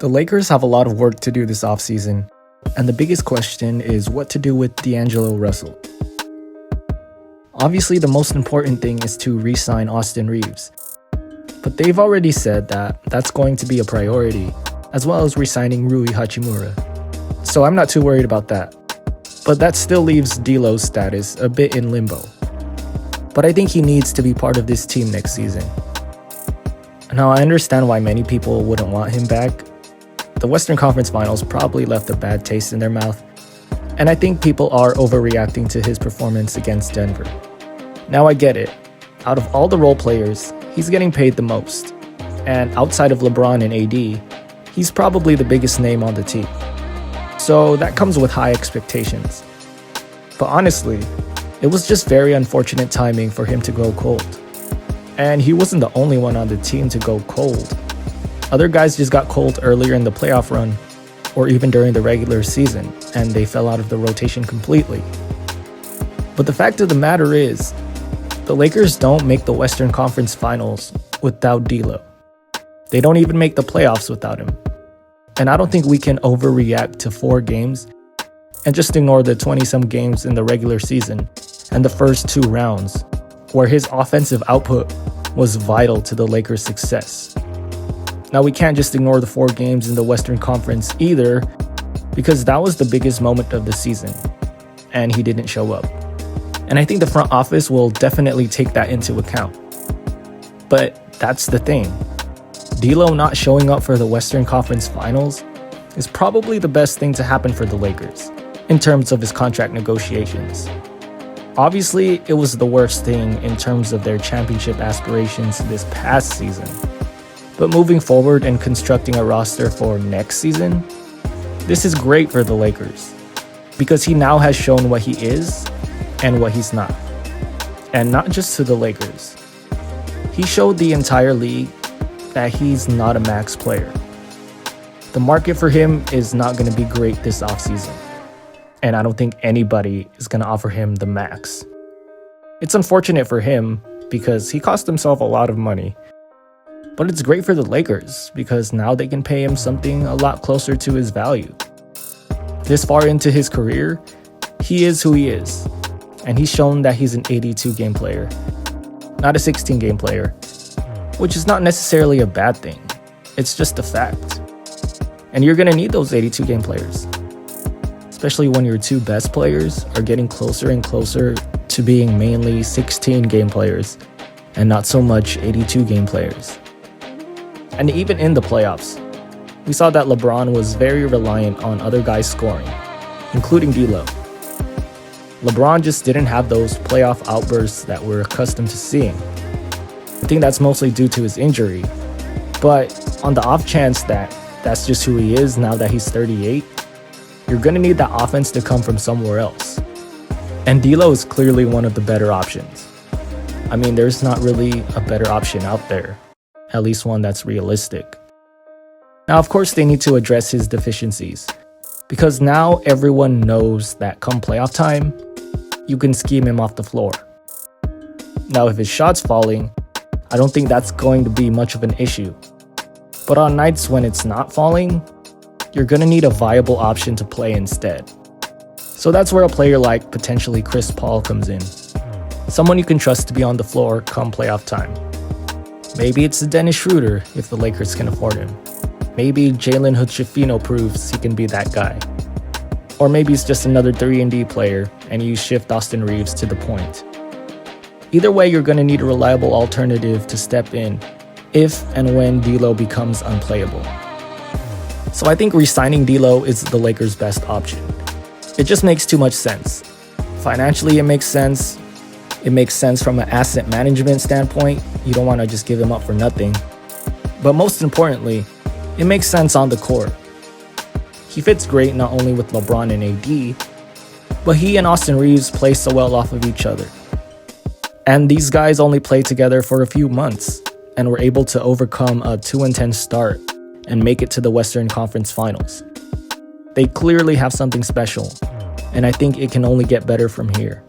The Lakers have a lot of work to do this offseason, and the biggest question is what to do with D'Angelo Russell. Obviously, the most important thing is to re-sign Austin Reaves, but they've already said that that's going to be a priority, as well as re-signing Rui Hachimura. So I'm not too worried about that. But that still leaves D'Lo's status a bit in limbo. But I think he needs to be part of this team next season. Now, I understand why many people wouldn't want him back. The Western Conference Finals probably left a bad taste in their mouth, and I think people are overreacting to his performance against Denver. Now I get it. Out of all the role players, he's getting paid the most. And outside of LeBron and AD, he's probably the biggest name on the team. So that comes with high expectations. But honestly, it was just very unfortunate timing for him to go cold. And he wasn't the only one on the team to go cold. Other guys just got cold earlier in the playoff run, or even during the regular season, and they fell out of the rotation completely. But the fact of the matter is, the Lakers don't make the Western Conference Finals without D'Lo. They don't even make the playoffs without him. And I don't think we can overreact to 4 games and just ignore the 20-some games in the regular season and the first 2 rounds, where his offensive output was vital to the Lakers' success. Now, we can't just ignore the 4 games in the Western Conference either, because that was the biggest moment of the season, and he didn't show up. And I think the front office will definitely take that into account. But that's the thing. D'Lo not showing up for the Western Conference Finals is probably the best thing to happen for the Lakers in terms of his contract negotiations. Obviously, it was the worst thing in terms of their championship aspirations this past season. But moving forward and constructing a roster for next season, this is great for the Lakers because he now has shown what he is and what he's not. And not just to the Lakers. He showed the entire league that he's not a max player. The market for him is not going to be great this offseason, and I don't think anybody is going to offer him the max. It's unfortunate for him because he cost himself a lot of money, but it's great for the Lakers because now they can pay him something a lot closer to his value. This far into his career, he is who he is, and he's shown that he's an 82-game player, not a 16-game player, which is not necessarily a bad thing. It's just a fact. And you're going to need those 82-game players, especially when your 2 best players are getting closer and closer to being mainly 16-game players and not so much 82-game players. And even in the playoffs, we saw that LeBron was very reliant on other guys scoring, including D'Lo. LeBron just didn't have those playoff outbursts that we're accustomed to seeing. I think that's mostly due to his injury, but on the off chance that that's just who he is now that he's 38, you're going to need that offense to come from somewhere else. And D'Lo is clearly one of the better options. I mean, there's not really a better option out there, at least one that's realistic. Now, of course, they need to address his deficiencies, because now everyone knows that come playoff time, you can scheme him off the floor. Now, if his shot's falling, I don't think that's going to be much of an issue. But on nights when it's not falling, you're going to need a viable option to play instead. So that's where a player like potentially Chris Paul comes in. Someone you can trust to be on the floor come playoff time. Maybe it's Dennis Schroeder if the Lakers can afford him. Maybe Jalen Hood-Schifino proves he can be that guy. Or maybe it's just another 3-and-D player and you shift Austin Reaves to the point. Either way, you're going to need a reliable alternative to step in if and when D'Lo becomes unplayable. So I think re-signing D'Lo is the Lakers' best option. It just makes too much sense. Financially, it makes sense. It makes sense from an asset management standpoint. You don't want to just give him up for nothing. But most importantly, it makes sense on the court. He fits great not only with LeBron and AD, but he and Austin Reaves play so well off of each other. And these guys only played together for a few months and were able to overcome a 2-10 start and make it to the Western Conference Finals. They clearly have something special, and I think it can only get better from here.